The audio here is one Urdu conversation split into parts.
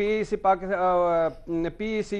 PEC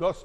10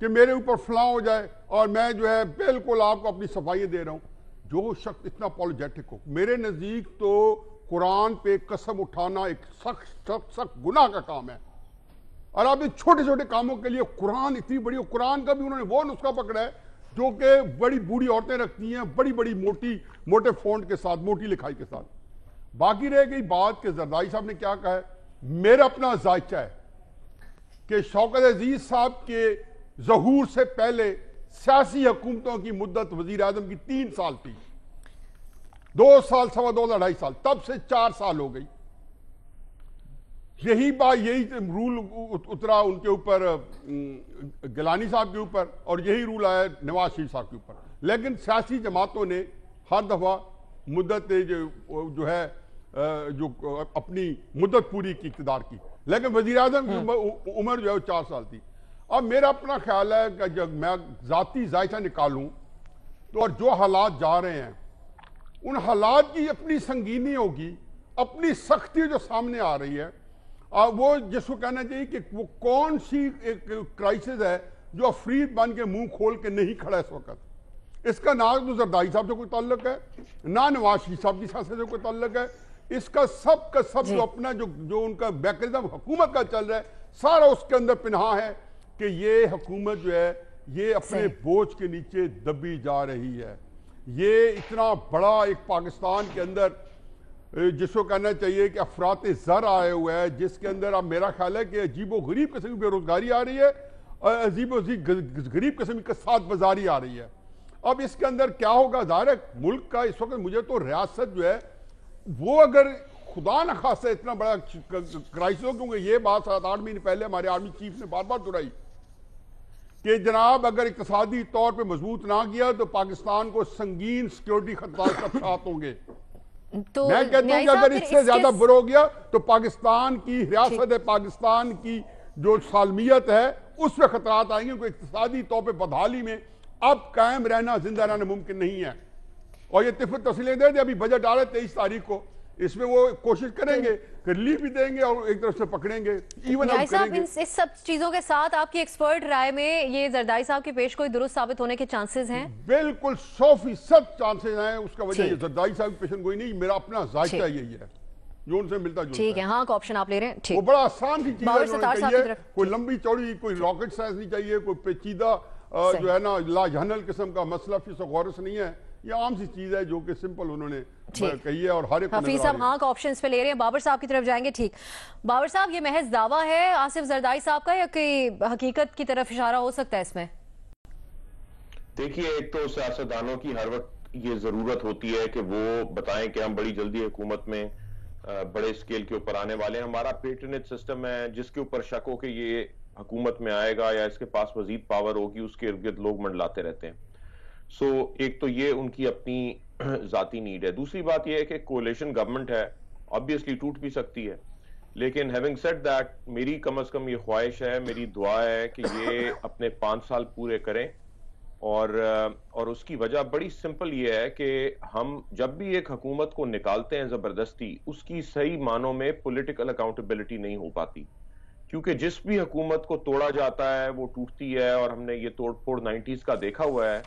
کہ میرے اوپر فلاں ہو جائے اور میں جو ہے بالکل آپ کو اپنی صفائیاں دے رہا ہوں. جو شخص اتنا اپولوجیٹک ہو, میرے نزدیک تو قرآن پہ قسم اٹھانا ایک سخت گناہ کا کام ہے. اور آپ ان چھوٹے چھوٹے کاموں کے لیے قرآن اتنی بڑی, قرآن کا بھی انہوں نے وہ نسخہ پکڑا ہے جو کہ بڑی بوڑھی عورتیں رکھتی ہیں, بڑی بڑی موٹے فونٹ کے ساتھ, موٹی لکھائی کے ساتھ. باقی رہ گئی بات کہ زرداری صاحب نے کیا کہا ہے. میرا اپنا ذائقہ ہے کہ شوکت عزیز صاحب کے ظہور سے پہلے سیاسی حکومتوں کی مدت وزیر اعظم کی 3 سال تھی, 2 سال, 2.25 2.5 سال, تب سے 4 سال ہو گئی. یہی بات, یہی رول اترا ان کے اوپر, گیلانی صاحب کے اوپر, اور یہی رول آیا نواز شریف صاحب کے اوپر. لیکن سیاسی جماعتوں نے ہر دفعہ مدت جو ہے جو اپنی مدت پوری کی, اقتدار کی, لیکن وزیر اعظم کی عمر جو ہے وہ 4 سال تھی. اب میرا اپنا خیال ہے کہ جب میں ذاتی ذائقہ نکالوں تو اور جو حالات جا رہے ہیں ان حالات کی اپنی سنگینی ہوگی, اپنی سختی جو سامنے آ رہی ہے, وہ جس کو کہنا چاہیے کہ وہ کون سی ایک کرائسس ہے جو افریت بن کے منہ کھول کے نہیں کھڑا اس وقت. اس کا نہ تو زرداری صاحب سے کوئی تعلق ہے, نہ نواز شریف صاحب کی سیاست سے کوئی تعلق ہے. اس کا سب جو اپنا جو ان کا میکانزم حکومت کا چل رہا ہے, سارا اس کے اندر پنہاں ہے کہ یہ حکومت جو ہے یہ اپنے بوجھ کے نیچے دبی جا رہی ہے. یہ اتنا بڑا ایک پاکستان کے اندر جس کو کہنا چاہیے کہ افراط زر آئے ہوئے ہے, جس کے اندر اب میرا خیال ہے کہ عجیب و غریب قسم کی بے روزگاری آ رہی ہے, اور عجیب و غریب قسم کی کساد بازاری آ رہی ہے. اب اس کے اندر کیا ہوگا, ظاہر ہے ملک کا اس وقت مجھے تو ریاست جو ہے وہ اگر خدا نہ خاصا اتنا بڑا کرائسس ہو, کیونکہ یہ بات 7-8 مہینے پہلے ہمارے آرمی چیف نے بار بار دہرائی کہ جناب اگر اقتصادی طور پہ مضبوط نہ کیا تو پاکستان کو سنگین سیکیورٹی خطرات ہوں گے. میں کہتا ہوں کہ اگر اس سے زیادہ برا ہو گیا تو پاکستان کی ریاست پاکستان کی جو سالمیت ہے اس میں خطرات آئیں گے, کیونکہ اقتصادی طور پہ بدحالی میں اب قائم رہنا, زندہ رہنا ممکن نہیں ہے. اور یہ تفصیلیں دے دیں, ابھی بجٹ آ رہا ہے 23 تاریخ کو, اس میں وہ کوشش کریں گے کہ ریلیف بھی دیں گے اور ایک طرف سے پکڑیں گے, ایون آؤٹ کریں گے. اس سب چیزوں کے ساتھ آپ کی ایکسپرٹ رائے میں یہ زرداری صاحب کی پیش کوئی درست ثابت ہونے کے چانسز ہیں؟ بالکل 100% چانسز ہیں. اس کا وجہ یہ زرداری صاحب کی پیشن گوئی نہیں, میرا اپنا ذائقہ یہی ہے جو ان سے ملتا جلتا ہے. ٹھیک ہے, ہاں کا آپشن آپ لے رہے ہیں. وہ بڑا آسان سی چیز ہے, انہوں نے کہی ہے, کوئی لمبی چوڑی, کوئی راکٹ سائنس نہیں چاہیے, کوئی پیچیدہ جو ہے نا لا جہنل قسم کا مسئلہ فسغورس نہیں ہے. یہ عام سی چیز ہے جو کہ سمپل انہوں نے کہی ہے اور ہر ایک حفیظ صاحب ہاں کا آپشنز پہ لے رہے ہیں. بابر صاحب کی طرف جائیں گے. ٹھیک, بابر صاحب یہ محض دعویٰ ہے آصف زرداری صاحب کا یا کہ حقیقت کی طرف اشارہ ہو سکتا ہے اس میں؟ دیکھیے, ایک تو سیاستدانوں کی ہر وقت یہ ضرورت ہوتی ہے کہ وہ بتائیں کہ ہم بڑی جلدی حکومت میں بڑے اسکیل کے اوپر آنے والے ہیں. ہمارا پیٹرنیج سسٹم ہے, جس کے اوپر شک ہو کہ یہ حکومت میں آئے گا یا اس کے پاس مزید پاور ہوگی, اس کے ارد گرد لوگ منڈلاتے رہتے ہیں. سو ایک تو یہ ان کی اپنی ذاتی نیڈ ہے. دوسری بات یہ ہے کہ کولیشن گورنمنٹ ہے, obviously ٹوٹ بھی سکتی ہے, لیکن having said that میری کم از کم یہ خواہش ہے, میری دعا ہے کہ یہ اپنے 5 سال پورے کریں. اور اس کی وجہ بڑی سمپل یہ ہے کہ ہم جب بھی ایک حکومت کو نکالتے ہیں زبردستی, اس کی صحیح معنوں میں پولیٹیکل اکاؤنٹیبلٹی نہیں ہو پاتی, کیونکہ جس بھی حکومت کو توڑا جاتا ہے وہ ٹوٹتی ہے, اور ہم نے یہ توڑ پھوڑ 90s کا دیکھا ہوا ہے.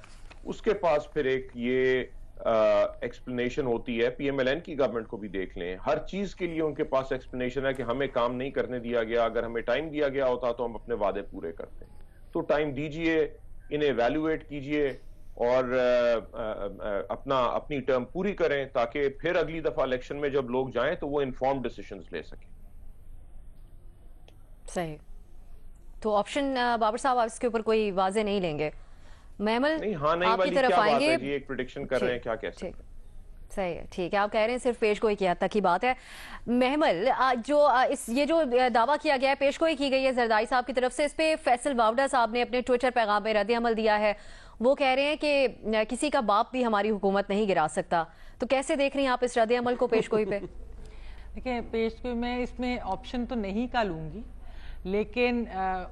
اس کے پاس پھر ایک یہ ایکسپلینیشن ہوتی ہے. پی ایم ایل این کی گورنمنٹ کو بھی دیکھ لیں, ہر چیز کے لیے ان کے پاس ایکسپلینیشن ہے کہ ہمیں کام نہیں کرنے دیا گیا, اگر ہمیں ٹائم دیا گیا ہوتا تو ہم اپنے وعدے پورے کرتے. تو ٹائم دیجئے, انہیں ایویلویٹ کیجئے اور اپنی ٹرم پوری کریں, تاکہ پھر اگلی دفعہ الیکشن میں جب لوگ جائیں تو وہ انفارمڈ ڈیسیشنز لے سکیں. صحیح. تو آپشن بابر صاحب آپ اس کے اوپر کوئی واضح نہیں لیں گے؟ محمل آپ کی طرف آئیں گے. جی ایک پریڈکشن کر رہے ہیں, کیا کہہ سکتے ہیں. صحیح ہے, ٹھیک ہے, آپ کہہ رہے ہیں صرف پیش گوئی کی حد تک کی بات ہے. محمل, یہ جو دعویٰ کیا گیا ہے, پیش گوئی کی گئی ہے زرداری صاحب کی طرف سے, اس پہ فیصل واوڈا صاحب نے اپنے ٹویٹر پیغام میں رد عمل دیا ہے. وہ کہہ رہے ہیں کہ کسی کا باپ بھی ہماری حکومت نہیں گرا سکتا. تو کیسے دیکھ رہی ہیں آپ اس رد عمل کو پیش گوئی پہ؟ دیکھیں, پیش گوئی میں اس میں آپشن تو نہیں کا لوں گی, لیکن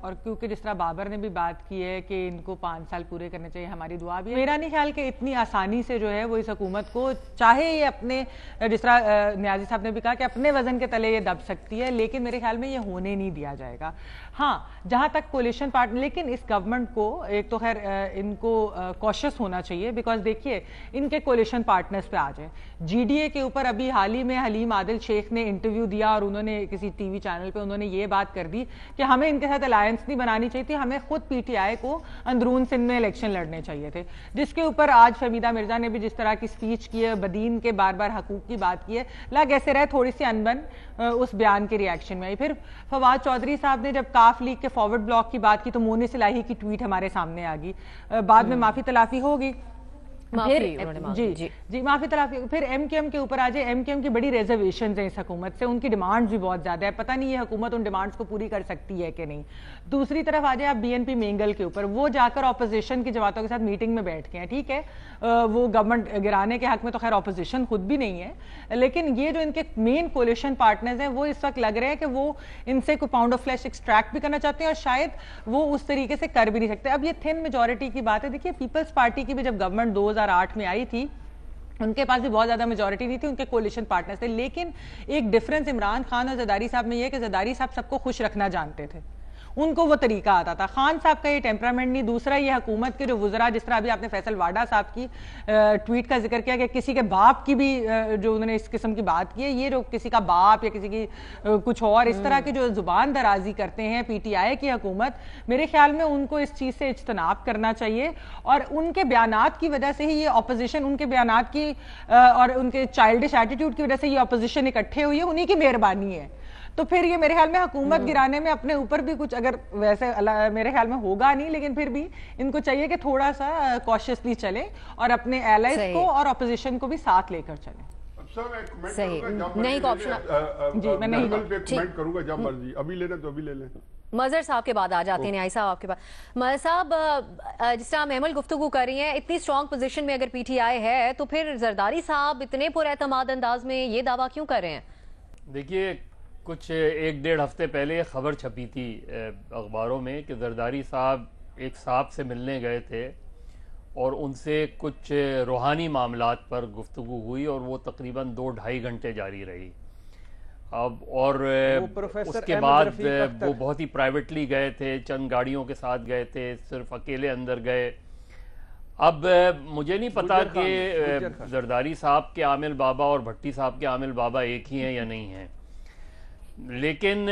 اور کیونکہ جس طرح بابر نے بھی بات کی ہے کہ ان کو 5 سال پورے کرنے چاہیے، ہماری دعا بھی ہے، میرا نہیں خیال کہ اتنی آسانی سے جو ہے وہ اس حکومت کو، چاہے یہ اپنے جس طرح نیازی صاحب نے بھی کہا کہ اپنے وزن کے تلے یہ دب سکتی ہے، لیکن میرے خیال میں یہ ہونے نہیں دیا جائے گا۔ ہاں جہاں تک کولیشن پارٹنر، لیکن اس گورنمنٹ کو ایک تو خیر ان کو کوشش ہونا چاہیے، بیکاز دیکھیے ان کے کولیشن پارٹنرز پہ آ جائیں۔ جی ڈی اے کے اوپر ابھی حال ہی میں حلیم عادل شیخ نے انٹرویو دیا اور انہوں نے کسی ٹی وی چینل پہ انہوں نے یہ بات کر دی کہ ہمیں ان کے ساتھ الائنس نہیں بنانی چاہیے تھی، ہمیں خود پی ٹی آئی کو اندرون سندھ میں الیکشن لڑنے چاہیے تھے، جس کے اوپر آج فہمیدہ مرزا نے بھی جس طرح کی سپیچ کی ہے، بدین کے بار بار حقوق کی بات کی ہے، لگ ایسے رہے تھوڑی سی انبن اس بیان کے ریاکشن میں آئی۔ پھر فواد چودھری صاحب نے جب کاف لیگ کے فارورڈ بلاک کی بات کی تو مونس الہی کی ٹویٹ ہمارے سامنے آ گئی، بعد میں معافی تلافی ہوگی، جی معافی تلافی۔ پھر ایم کیو ایم کے اوپر آ جائے، ایم کیو ایم کی بڑی ریزرویشنز ہیں اس حکومت سے، ان کی ڈیمانڈز بھی بہت زیادہ ہے، پتہ نہیں یہ حکومت ان ڈیمانڈز کو پوری کر سکتی ہے کہ نہیں۔ دوسری طرف آ جائے آپ بی این پی مینگل کے اوپر، وہ جا کر اپوزیشن کی جماعتوں کے ساتھ میٹنگ میں بیٹھ کے ہیں، ٹھیک ہے وہ گورنمنٹ گرانے کے حق میں تو خیر اپوزیشن خود بھی نہیں ہے، لیکن یہ جو ان کے مین کولیشن پارٹنرز ہیں وہ اس وقت لگ رہے ہیں کہ وہ ان سے کوئی پاؤنڈ آف فلیش ایکسٹریکٹ بھی کرنا چاہتے ہیں اور شاید وہ اس طریقے سے کر بھی نہیں سکتے۔ اب یہ تھن میجورٹی کی بات ہے، دیکھیے پیپلز پارٹی کی بھی جب گورنمنٹ 2008 میں آئی تھی ان کے پاس بھی بہت زیادہ میجورٹی نہیں تھی، ان کے کولیشن پارٹنرز تھے، لیکن ایک ڈفرنس عمران خان اور زرداری صاحب میں یہ کہ زرداری صاحب سب کو خوش رکھنا جانتے تھے، ان کو وہ طریقہ آتا تھا، خان صاحب کا یہ ٹیمپرامنٹ نہیں۔ دوسرا یہ حکومت کے جو وزراء، جس طرح ابھی آپ نے فیصل واڈا صاحب کی ٹویٹ کا ذکر کیا کہ کسی کے باپ کی بھی جو انہوں نے اس قسم کی بات کی ہے، یہ جو کسی کا باپ یا کسی کی کچھ اور اس طرح کی جو زبان درازی کرتے ہیں پی ٹی آئی کی حکومت، میرے خیال میں ان کو اس چیز سے اجتناب کرنا چاہیے، اور ان کے بیانات کی وجہ سے ہی یہ اپوزیشن، ان کے بیانات کی اور ان کے چائلڈش ایٹیٹیوڈ کی وجہ سے یہ اپوزیشن اکٹھے ہوئی ہے، انہی کی مہربانی ہے۔ تو پھر یہ میرے خیال میں حکومت گرانے میں اپنے اوپر بھی کچھ، اگر ویسے میرے خیال میں ہوگا نہیں، لیکن پھر بھی ان کو چاہیے کہ تھوڑا سا کوششلی چلیں اور اپنے ایلائز کو اور اپوزیشن کو بھی ساتھ لے کر چلیں۔ مظہر صاحب کے بعد آ جاتے ہیں، نیائی صاحب آپ کے بعد۔ مظہر صاحب جس طرح محمل گفتگو کر رہی ہیں، اتنی اسٹرانگ پوزیشن میں اگر پی ٹی آئی ہے تو پھر زرداری صاحب اتنے پر اعتماد انداز میں یہ دعویٰ کیوں کر رہے ہیں؟ دیکھیے کچھ 1-1.5 ہفتے پہلے خبر چھپی تھی اخباروں میں کہ زرداری صاحب ایک صاحب سے ملنے گئے تھے اور ان سے کچھ روحانی معاملات پر گفتگو ہوئی اور وہ تقریباً 2-2.5 گھنٹے جاری رہی۔ اور اس کے بعد وہ بہت ہی پرائیویٹلی گئے تھے، چند گاڑیوں کے ساتھ گئے تھے، صرف اکیلے اندر گئے۔ اب مجھے نہیں پتا کہ زرداری صاحب کے عامل بابا اور بھٹی صاحب کے عامل بابا ایک ہی ہیں یا نہیں ہیں، لیکن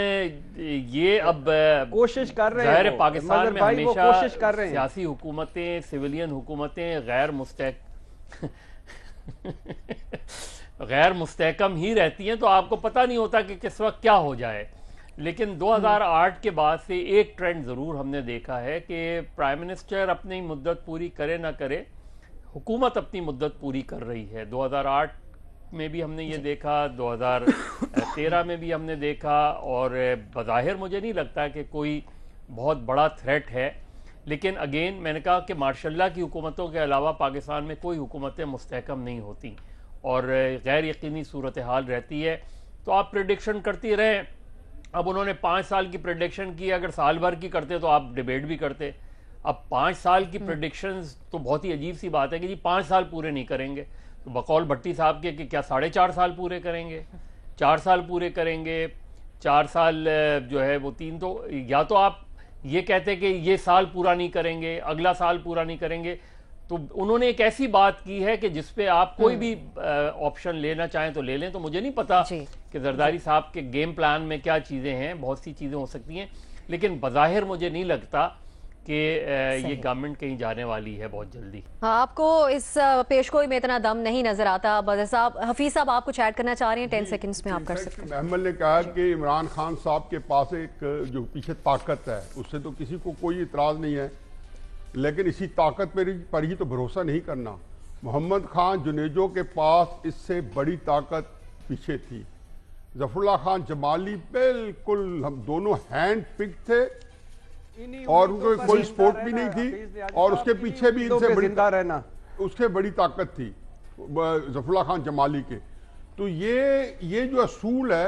یہ اب کوشش کر رہے ہیں، ظاہر پاکستان میں ہمیشہ سیاسی حکومتیں، سویلین حکومتیں غیر مستحکم ہی رہتی ہیں، تو آپ کو پتہ نہیں ہوتا کہ کس وقت کیا ہو جائے۔ لیکن 2008 کے بعد سے ایک ٹرینڈ ضرور ہم نے دیکھا ہے کہ پرائم منسٹر اپنی مدت پوری کرے نہ کرے، حکومت اپنی مدت پوری کر رہی ہے۔ 2008 میں بھی ہم نے یہ دیکھا، 2013 میں بھی ہم نے دیکھا، اور بظاہر مجھے نہیں لگتا کہ کوئی بہت بڑا تھریٹ ہے، لیکن اگین میں نے کہا کہ ماشاء اللہ کی حکومتوں کے علاوہ پاکستان میں کوئی حکومتیں مستحکم نہیں ہوتی اور غیر یقینی صورتحال رہتی ہے، تو آپ پریڈکشن کرتی رہیں۔ اب انہوں نے 5 سال کی پریڈکشن کی، اگر سال بھر کی کرتے تو آپ ڈیبیٹ بھی کرتے۔ اب 5 سال کی پریڈکشنز تو بہت ہی عجیب سی بات ہے کہ جی 5 سال پورے نہیں کریں گے، تو بقول بھٹی صاحب کے کہ کیا 4.5 سال پورے کریں گے، 4 سال پورے کریں گے، 4 سال جو ہے وہ 3، تو یا تو آپ یہ کہتے کہ یہ سال پورا نہیں کریں گے، اگلا سال پورا نہیں کریں گے، تو انہوں نے ایک ایسی بات کی ہے کہ جس پہ آپ کوئی بھی آپشن لینا چاہیں تو لے لیں۔ تو مجھے نہیں پتا کہ زرداری صاحب کے گیم پلان میں کیا چیزیں ہیں، بہت سی چیزیں ہو سکتی ہیں، لیکن بظاہر مجھے نہیں لگتا کہ یہ گورنمنٹ کہیں جانے والی ہے بہت جلدی۔ آپ کو اس پیشگوئی میں اتنا دم نہیں نظر آتا۔ بدر صاحب، حفیظ صاحب آپ کچھ ایڈ کرنا چاہ رہے ہیں؟ 10 سیکنڈز میں آپ کر سکتے ہیں۔ محمد نے کہا کہ عمران خان صاحب کے پاس ایک جو پیچھے طاقت ہے، اس سے تو کسی کو کوئی اعتراض نہیں ہے، لیکن اسی طاقت پر ہی تو بھروسہ نہیں کرنا۔ محمد خان جنیجو کے پاس اس سے بڑی طاقت پیچھے تھی۔ ظفر اللہ خان جمالی بالکل ہم دونوں ہینڈ پک تھے اور ان کو کوئی سپورٹ بھی نہیں تھی، اور اس کے پیچھے بھی ان سے بڑی طاقت تھی ظفر اللہ خان جمالی کے۔ تو یہ جو اصول ہے